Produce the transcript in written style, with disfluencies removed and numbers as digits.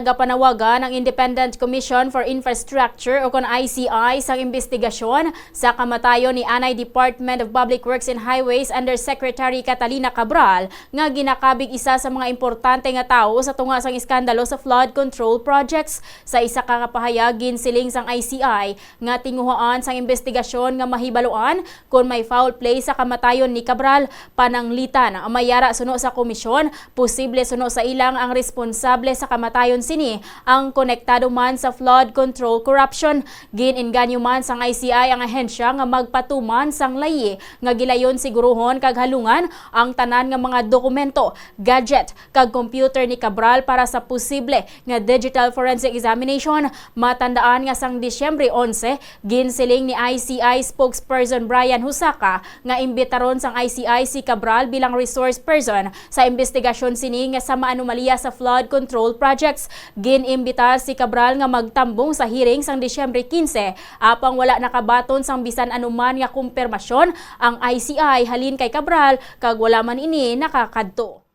Nagapanawagan ang Independent Commission for Infrastructure o kon ICI sang investigasyon sa kamatayon ni Anay Department of Public Works and Highways Undersecretary Catalina Cabral nga ginakabig isa sa mga importante nga tawo sa tunga sang iskandalo sa flood control projects. Sa isa ka kapahayag ginsiling sang ICI nga tinguhaan sang investigasyon nga mahibaluan kung may foul play sa kamatayon ni Cabral. Pananglitan ang mayara suno sa komisyon, posible suno sa ilang ang responsable sa kamatayon sini ang konektado man sa flood control corruption. Gininganyo man sang ICI ang ahensya nga magpatuman sang layi nga gilayon siguruhon kag halungan ang tanan nga mga dokumento, gadget kag computer ni Cabral para sa posible nga digital forensic examination. Matandaan nga sang Disyembre 11 ginsiling ni ICI spokesperson Brian Husaka nga imbitaron sang ICI si Cabral bilang resource person sa investigasyon sini nga sa maanomalya sa flood control projects. Ginimbita si Cabral nga magtambong sa hearing sang Disyembre 15 apang wala nakabaton sang bisan anuman nga kumpirmasyon ang ICI halin kay Cabral kag wala man ini nakakadto.